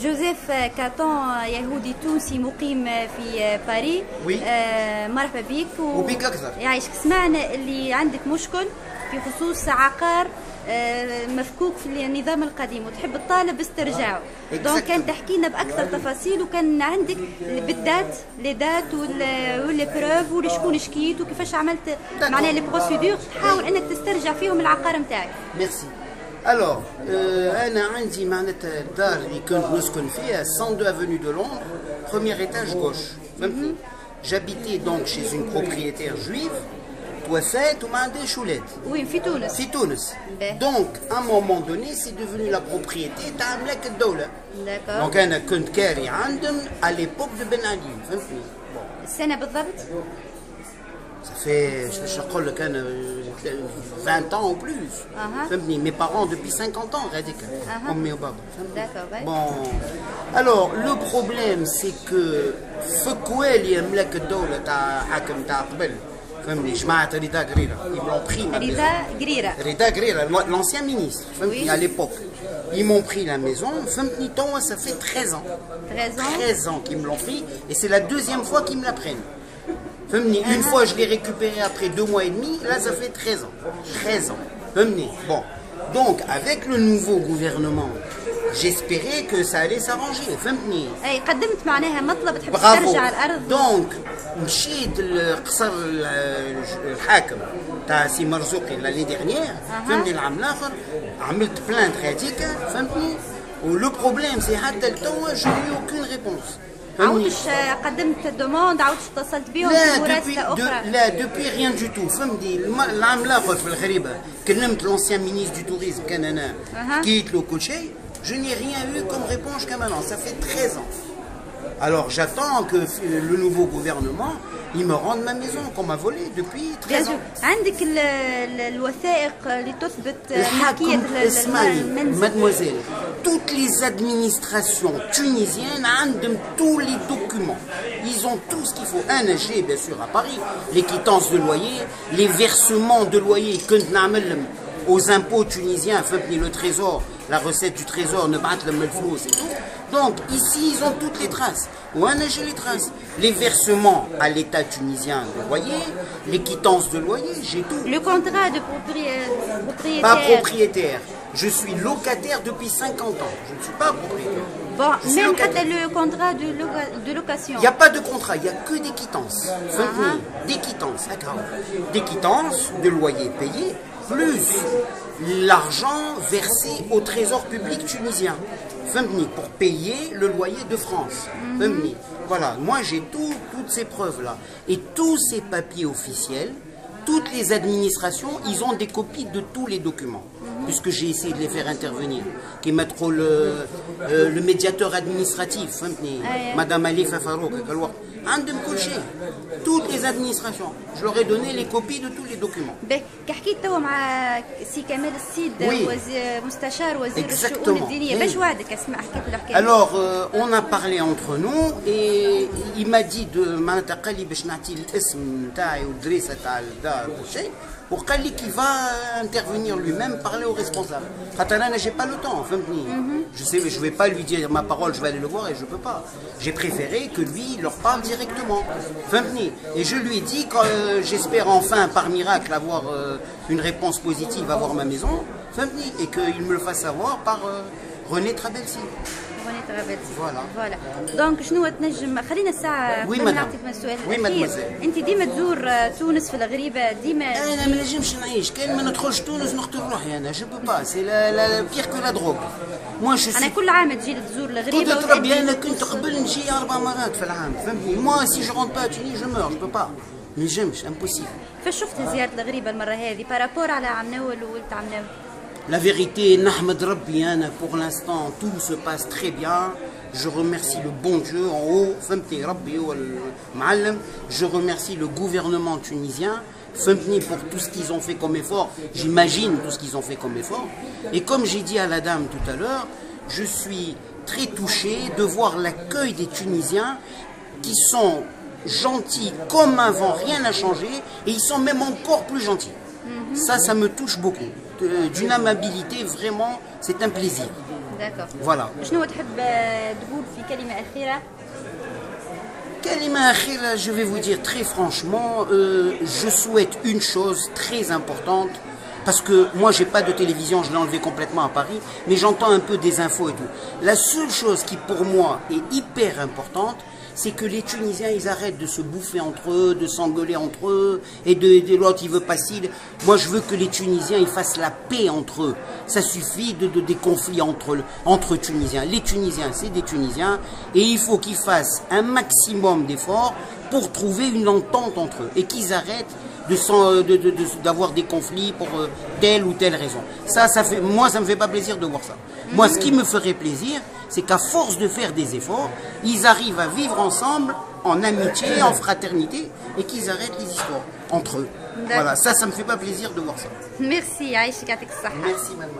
جوزيف كاتون يهودي تونسي مقيم في باريس. وي. مرحبا بك وبيك أكثر. يعيشك. سمعنا اللي عندك مشكل في خصوص عقار مفكوك في النظام القديم وتحب تطالب باسترجاعه. دونك كان تحكي لنا باكثر تفاصيل، وكان عندك بالذات لي دات ولي بروف ولشكون شكيت وكيفاش عملت معناها لي بروسيدور تحاول انك تسترجع فيهم العقار نتاعك. ميرسي. Alors, أنا عندي معناتها الدار اللي كنت نسكن فيها 102 avenue de Londres, premier étage gauche. فهمتني؟ J'habitais donc chez une propriétaire juive, توفات وما عندهاش ولاد. وين في تونس؟ في تونس. باهي. Donc, à un moment donné, c'est devenu la propriété تاع ملاك الدولة. داكور. Donc أنا كنت كاري عندهم à l'époque de Ben Ali. فهمتني؟ السنة بالضبط؟ Ça fait, je crois, 20 ans ou plus. Uh-huh. Mes parents depuis 50 ans, radical. D'accord, ouais. Bon. Alors, le problème, c'est que Fekouel يملك الدولة تاع حاكم تاع قبل. فهمني جماعة رضا قريرة. Ils m'ont pris ma maison. رضا قريرة, l'ancien ministre, oui. À l'époque. Ils m'ont pris la maison. Fهمتني توا ça fait 13 ans. 13 ans qu'ils me l'ont pris et c'est la deuxième fois qu'ils me la prennent. Une fois je l'ai récupéré après 2 mois et demi, là ça fait 13 ans. 13 ans. Bon. Donc avec le nouveau gouvernement, j'espérais que ça allait s'arranger. Bravo. Donc, مشيت لقصر الحاكم تاع سي مرزوقي l'année dernière. فهمتني العام الاخر عملت بلانت هذيك فهمتني. ولو بروبليم سي حتى لتوا جو ني اوكين ريبونس. عاودش قدمت دوموند، عاودش اتصلت بهم في مراسله اخرى؟ لا دوبي ريان دو تو. فهمتي العام الاخر في الغريبه كلمت لونسيان مينيستر دو توريزم كان انا حكيت له كل شيء. Je n'ai rien eu comme réponse jusqu'à maintenant. Ça fait 13 ans. Alors j'attends que le nouveau gouvernement il me rende ma maison qu'on m'a volée depuis 13 ans. عندك الوثائق اللي تثبت ملكية المنزل؟ Mademoiselle, toutes les administrations tunisiennes ont tous les documents. Ils ont tout ce qu'il faut. Un j'ai bien sûr à Paris, les quittances de loyer, les versements de loyer que aux impôts tunisiens, le trésor, la recette du trésor, ne battent le flou, c'est tout. Donc ici ils ont toutes les traces. Ou j'ai les traces. Les versements à l'État tunisien de loyer, les quittances de loyer, j'ai tout. Le contrat de propriétaire. Pas propriétaire. Je suis locataire depuis 50 ans. Je ne suis pas propriétaire. Bon, même le contrat de location. Il n'y a pas de contrat, il n'y a que des quittances. Des quittances, d'accord. Des quittances de loyer payé, plus l'argent versé au trésor public tunisien. Pour payer le loyer de France. Voilà, moi j'ai toutes ces preuves-là. Et tous ces papiers officiels, toutes les administrations, ils ont des copies de tous les documents. Puisque j'ai essayé de les faire intervenir. Qui mettent le médiateur administratif, Madame Ali Fafarouk, toutes les administrations. Je leur ai donné les copies de tous les documents. Alors, on a parlé entre nous et il m'a dit de qu'il va intervenir lui-même, parler aux responsables. J'ai pas le temps. Je sais, je vais pas lui dire ma parole, je vais aller le voir et je peux pas. J'ai préféré que lui leur parle directement. Et je lui ai dit que j'espère enfin par miracle avoir une réponse positive, avoir ma maison, et qu'il me le fasse savoir par René Trabelsi. فوالا دونك شنو تنجم خلينا الساعه نعطيك من السؤال الاخير. انت ديما تزور تونس في الغريبه ديما؟ انا ما نجمش نعيش كان ما ندخلش تونس نقتل روحي. انا جو بو با سي لا بير كو لا دروغ. انا كل عام تجي تزور الغريبه وتربي. انا كنت قبل نجي 4 مرات في العام فهمتني. موا سي جو رونت با توني جو مور جو بو با ما نجمش امبوسيبل. فاش شفت زياره الغريبه المره هذه بارابور على عمناول وولد عمناول؟ La vérité, Nahmed Rabbi, pour l'instant, tout se passe très bien. Je remercie le bon Dieu en haut, je remercie le gouvernement tunisien pour tout ce qu'ils ont fait comme effort. J'imagine tout ce qu'ils ont fait comme effort. Et comme j'ai dit à la dame tout à l'heure, je suis très touché de voir l'accueil des Tunisiens qui sont gentils comme avant, rien n'a changé, et ils sont même encore plus gentils. Ça me touche beaucoup. D'une amabilité, vraiment, c'est un plaisir. Voilà. شنو تحب تقول في كلمة أخيرة؟ Je vais vous dire très franchement, je souhaite une chose très importante, parce que moi j'ai pas de télévision, je l'ai enlevé complètement à Paris, mais j'entends un peu des infos et tout. La seule chose qui pour moi est hyper importante, c'est que les Tunisiens ils arrêtent de se bouffer entre eux, de s'engueuler entre eux, et de l'autre il veut pas ci. Moi je veux que les Tunisiens ils fassent la paix entre eux. Ça suffit des conflits entre Tunisiens. Les Tunisiens c'est des Tunisiens, et il faut qu'ils fassent un maximum d'efforts pour trouver une entente entre eux, et qu'ils arrêtent d'avoir des conflits pour telle ou telle raison. Moi ça me fait pas plaisir de voir ça. Moi ce qui me ferait plaisir, c'est qu'à force de faire des efforts, ils arrivent à vivre ensemble en amitié, en fraternité, et qu'ils arrêtent les histoires entre eux. Voilà, ça me fait pas plaisir de voir ça. Merci, Aïcha. Merci, mademoiselle.